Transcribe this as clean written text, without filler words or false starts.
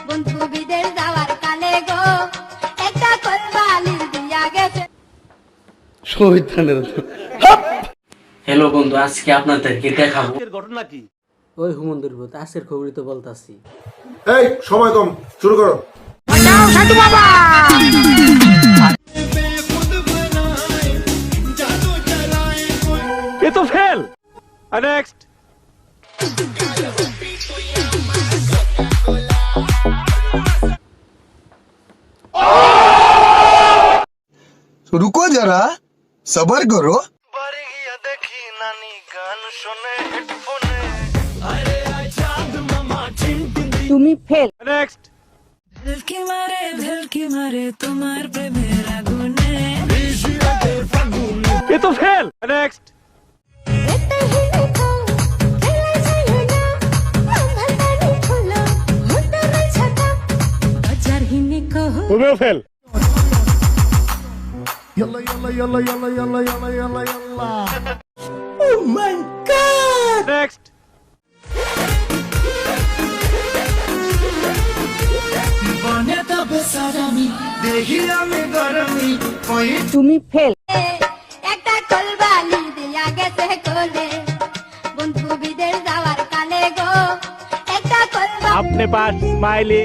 বন্ধু বিদেশ যাওয়ার কালে গো একটা কলবালি দিয়া গেছে। হ্যালো বন্ধু, আজকে আপনাদেরকে দেখাবো ঘটনা কি? ওই হুমন্দুর ভূত আজকের খবরই তো বলতাছি। এই সময় কম, শুরু করো। এ তো ফেল। নেক্সট। रुको जरा सबर करो। তুমি ফেল। নেক্সট। ভেলকি মারে তোমার প্রেমের আগুনে। এ তো ফেল। নেক্সট। তুমিও ফেল। নেক্সট। তুমি ফেল। একটা কলবালি দিয়া গেছে কোলে বন্ধু বিদেশ যাওয়ার কালে গো একটা কলবালি। আপনি পাস স্মাইলি।